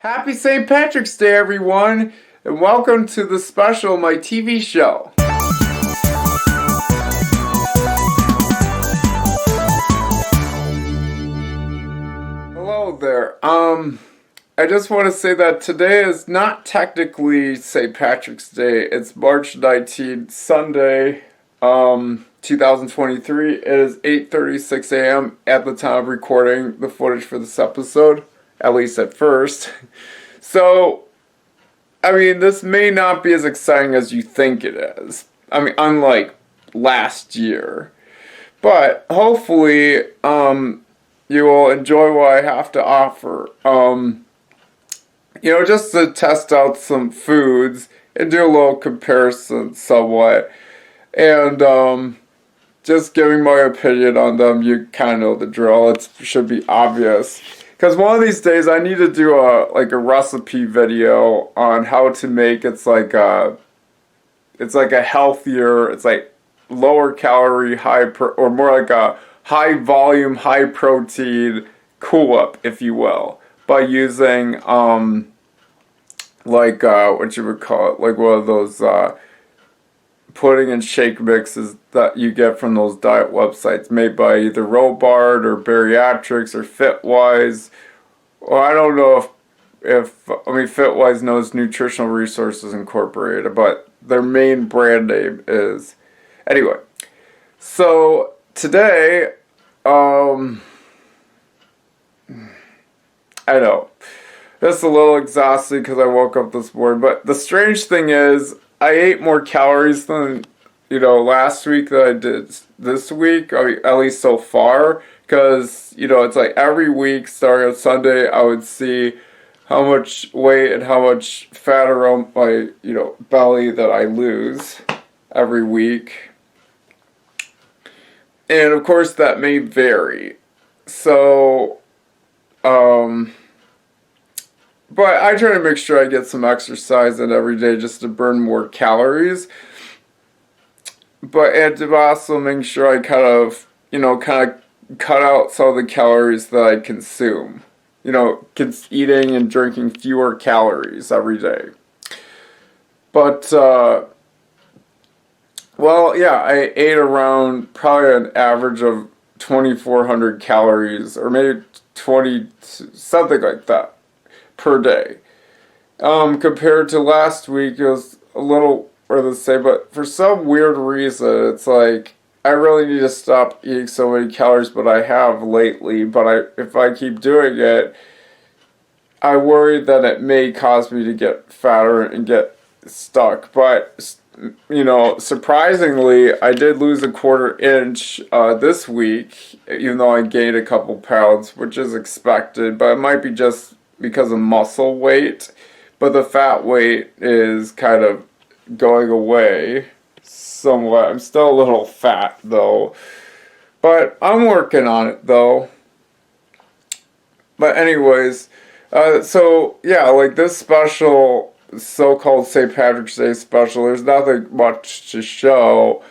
Happy St. Patrick's Day, everyone, and welcome to the special, my TV show. Hello there. I just want to say that today is not technically St. Patrick's Day. It's March 19th, Sunday, 2023. It is 8:36 a.m. at the time of recording the footage for this episode, at least at first. So, I mean, this may not be as exciting as you think it is. I mean, unlike last year. But hopefully, you will enjoy what I have to offer. Just to test out some foods and do a little comparison somewhat. And, just giving my opinion on them, you kind of know the drill. It should be obvious. Because one of these days I need to do a recipe video on how to make it's like a healthier, it's like lower calorie, or more like a high volume, high protein cool up, if you will, by using what you would call it, like one of those pudding and shake mixes that you get from those diet websites made by either Robart or Bariatrics or Fitwise, or I don't know if Fitwise knows Nutritional Resources Incorporated, but their main brand name is. Anyway, so today, I know, it's a little exhausting because I woke up this morning, but the strange thing is, I ate more calories than, last week that I did this week, at least so far, because, it's like every week, starting on Sunday, I would see how much weight and how much fat around my, belly that I lose every week. And, of course, that may vary. So, but I try to make sure I get some exercise in every day just to burn more calories. And to also make sure I kind of cut out some of the calories that I consume. Eating and drinking fewer calories every day. But, I ate around probably an average of 2,400 calories, or maybe 20, something like that, per day. Compared to last week, it was a little more the same, but for some weird reason, it's like, I really need to stop eating so many calories, but I have lately, but if I keep doing it, I worry that it may cause me to get fatter and get stuck, but, surprisingly, I did lose a 1/4 inch, this week, even though I gained a couple pounds, which is expected, but it might be just because of muscle weight, but the fat weight is kind of going away somewhat. I'm still a little fat though, but I'm working on it though. But anyways, this special, so-called St. Patrick's Day special, there's nothing much to show,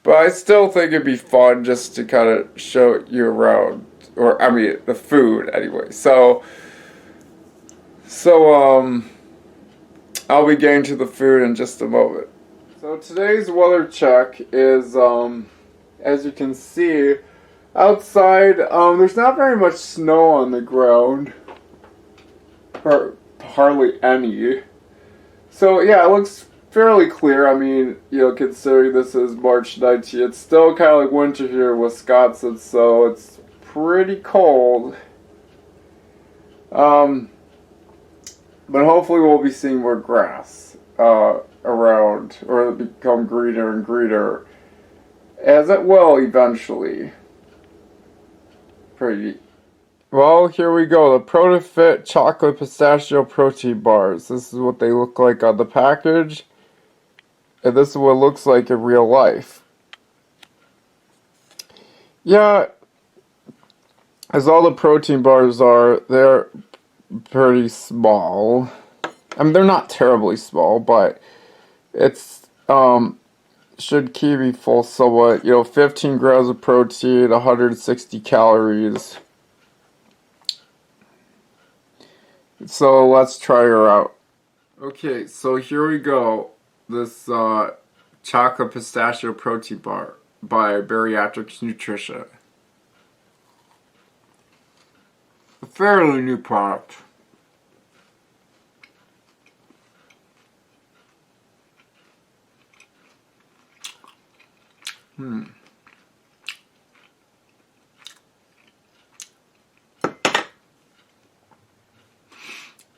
but I still think it'd be fun just to kind of show you around, the food anyway. So I'll be getting to the food in just a moment. So today's weather check is, as you can see, outside, there's not very much snow on the ground, or hardly any. So yeah, it looks fairly clear. Considering this is March 19th, it's still kind of like winter here in Wisconsin, so it's pretty cold. But hopefully we'll be seeing more grass around, or it'll become greener and greener, as it will eventually. Pretty. Well, here we go. The ProtoFit Chocolate Pistachio Protein Bars. This is what they look like on the package. And this is what it looks like in real life. Yeah, as all the protein bars are, they're pretty small. They're not terribly small, but it's should keep me full somewhat. 15 grams of protein, 160 calories. So let's try her out. Okay, so here we go. This chocolate pistachio protein bar by Bariatrics Nutrition. A fairly new product.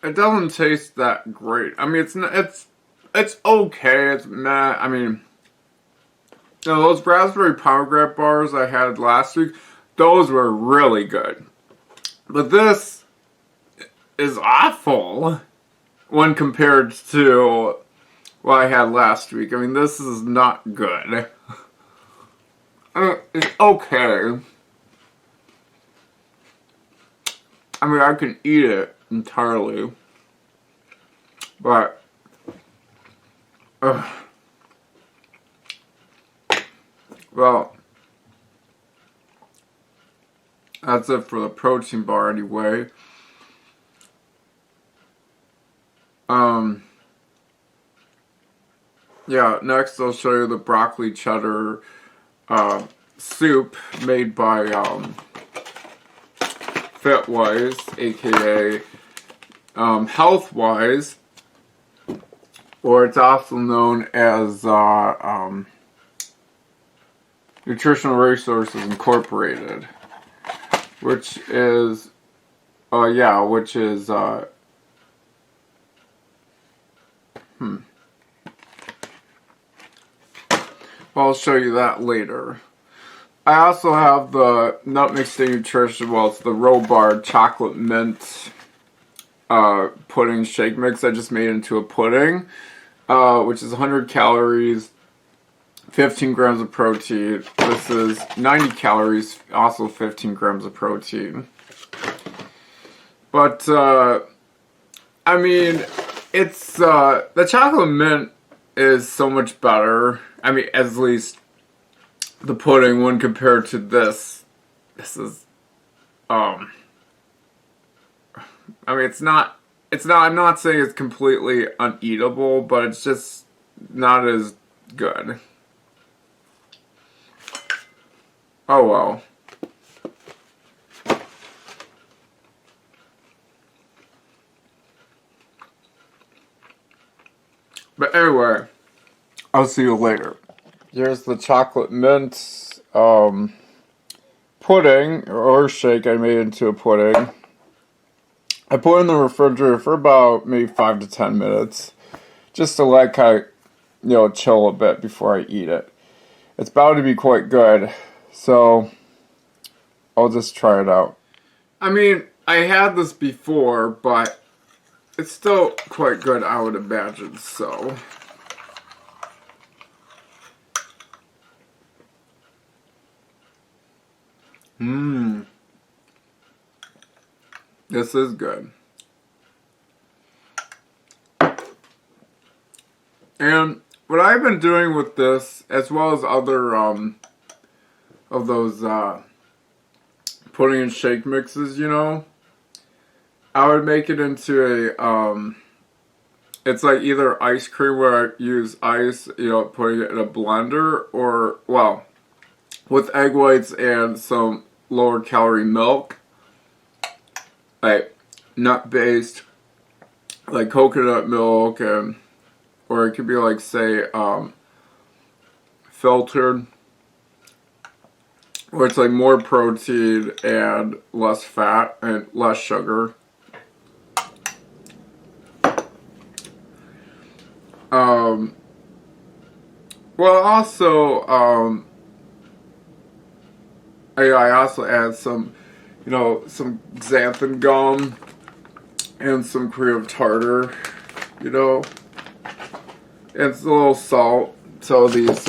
It doesn't taste that great. I mean, it's okay. It's meh. I mean, you know, those raspberry pomegranate bars I had last week, those were really good. But this is awful when compared to what I had last week. I mean, this is not good. It's okay. I mean, I can eat it entirely. But, well, that's it for the protein bar anyway. Yeah, next I'll show you the broccoli cheddar soup made by Fitwise, aka Healthwise, or it's also known as Nutritional Resources Incorporated, which is I'll show you that later. I also have the Nutmeg State Nutrition, well, it's the Robar Chocolate Mint pudding shake mix I just made into a pudding, which is 100 calories, 15 grams of protein. This is 90 calories, also 15 grams of protein. But, I mean, it's, the chocolate mint is so much better. I mean, at least the pudding when compared to this. This is, I mean, I'm not saying it's completely uneatable, but it's just not as good. Oh well. But anyway, I'll see you later. Here's the chocolate mint pudding or shake I made into a pudding. I put it in the refrigerator for about maybe 5 to 10 minutes, just to let kind of, chill a bit before I eat it. It's bound to be quite good, so I'll just try it out. I mean, I had this before, but it's still quite good, I would imagine, so. This is good. And what I've been doing with this, as well as other of those pudding and shake mixes, I would make it into a it's like either ice cream where I use ice, putting it in a blender, or, well, with egg whites and some lower calorie milk, like nut based, like coconut milk, and or it could be like, say, filtered, where it's like more protein and less fat and less sugar. Well, also, I also add some, some xanthan gum and some cream tartar, and it's a little salt. So these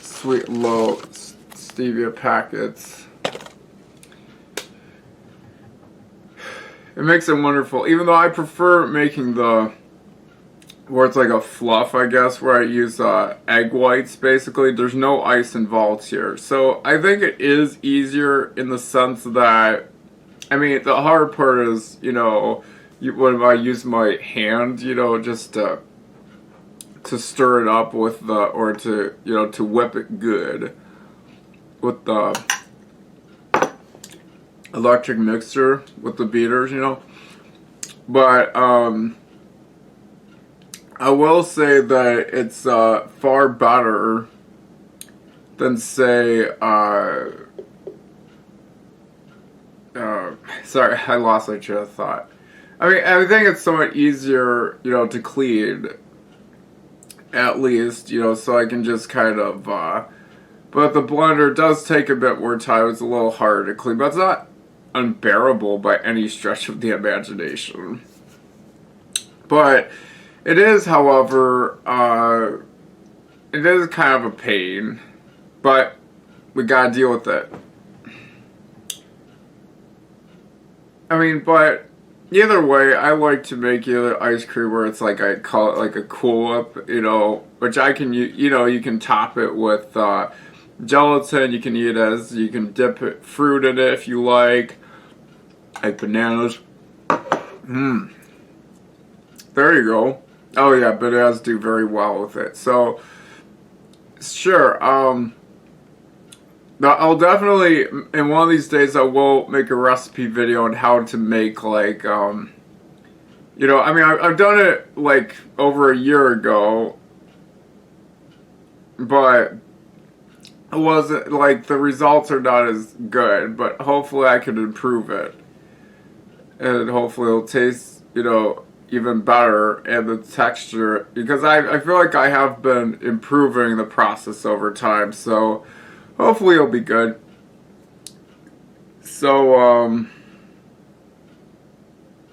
sweet low stevia packets, it makes it wonderful. Even though I prefer making where it's like a fluff, I guess, where I use egg whites, basically. There's no ice involved here. So I think it is easier in the sense that, I mean, the hard part is, you when I use my hand, you know, just to stir it up with the, or to, you know, to whip it good with the electric mixer with the beaters, you know. But I will say that it's far better than, say, sorry, I lost my train of thought. I mean, I think it's somewhat easier, you know, to clean, at least, you know, so I can just kind of, but the blender does take a bit more time. It's a little harder to clean, but it's not unbearable by any stretch of the imagination. But it is, however, it is kind of a pain, but we gotta deal with it. I mean, but either way, I like to make either ice cream where it's like, I call it like a Cool Whip, you know, which I can, you know, you can top it with gelatin. You can eat it as, you can dip it, fruit in it if you like bananas. There you go. Oh yeah, but it does do very well with it. So sure, now I'll definitely, in one of these days, I will make a recipe video on how to make, like, you know, I mean, I've done it, like, over a year ago, but it wasn't, like, the results are not as good, but hopefully I can improve it, and hopefully it'll taste, you know, even better, and the texture, because I feel like I have been improving the process over time, so hopefully it'll be good. So,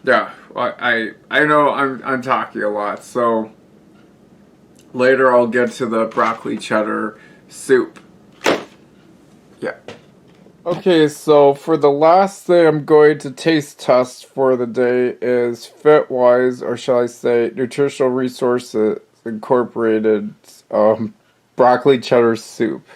yeah, I know I'm talking a lot, so later I'll get to the broccoli cheddar soup. Yeah. Okay, so for the last thing I'm going to taste test for the day is Fitwise, or shall I say Nutritional Resources Incorporated broccoli cheddar soup.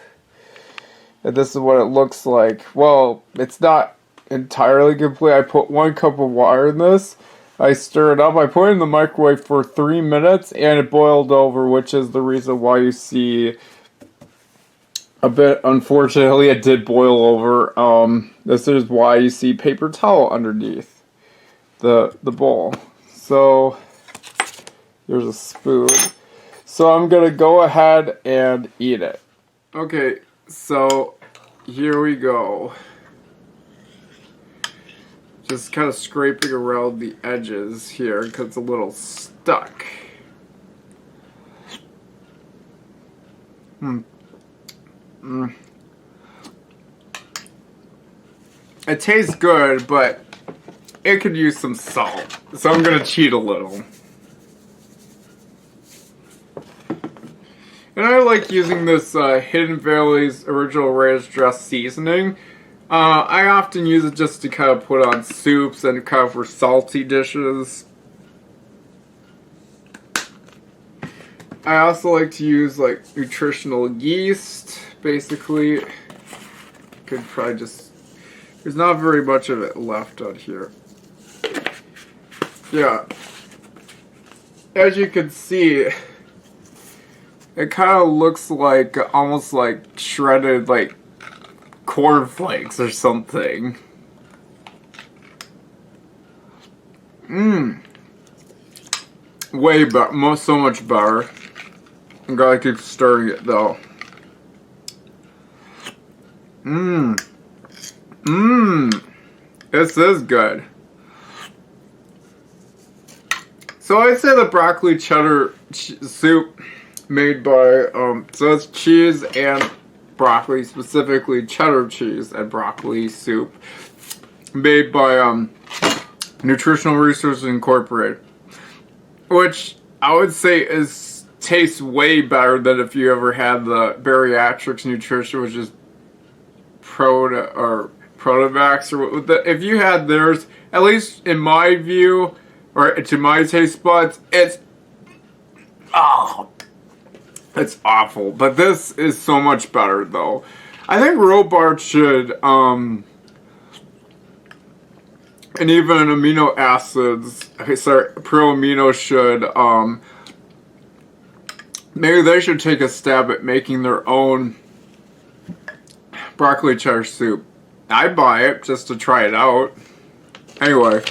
And this is what it looks like. Well, it's not entirely complete. I put 1 cup of water in this. I stir it up. I put it in the microwave for 3 minutes, and it boiled over, which is the reason why you see a bit, unfortunately, it did boil over. This is why you see paper towel underneath the bowl. So, here's a spoon. So I'm going to go ahead and eat it. Okay, so here we go. Just kind of scraping around the edges here because it's a little stuck. It tastes good, but it could use some salt. So I'm going to cheat a little. And I like using this Hidden Valley's Original Ranch Dress seasoning. I often use it just to kind of put on soups and kind of for salty dishes. I also like to use like nutritional yeast, basically. Could probably just, there's not very much of it left on here. Yeah. As you can see, it kind of looks like, almost like shredded, like, cornflakes or something. Way better, so much better. I'm gonna keep stirring it though. This is good. So I'd say the broccoli cheddar soup made by, so it's cheese and broccoli, specifically cheddar cheese and broccoli soup, made by Nutritional Resources Incorporated, which I would say tastes way better than if you ever had the bariatrics nutrition, which is Protavax, or if you had theirs, at least in my view, or to my taste buds, it's awful. But this is so much better, though. I think Robart should and even amino acids, pro-amino should, maybe they should take a stab at making their own broccoli cheddar soup. I'd buy it just to try it out. Anyway,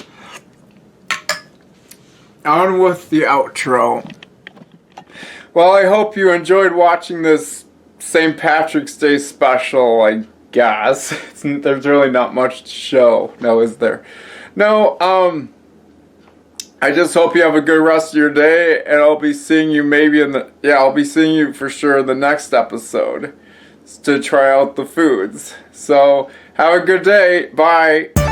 on with the outro. Well, I hope you enjoyed watching this St. Patrick's Day special, I guess. There's really not much to show, no, is there? No, I just hope you have a good rest of your day, and I'll be seeing you I'll be seeing you for sure in the next episode to try out the foods. So, have a good day. Bye.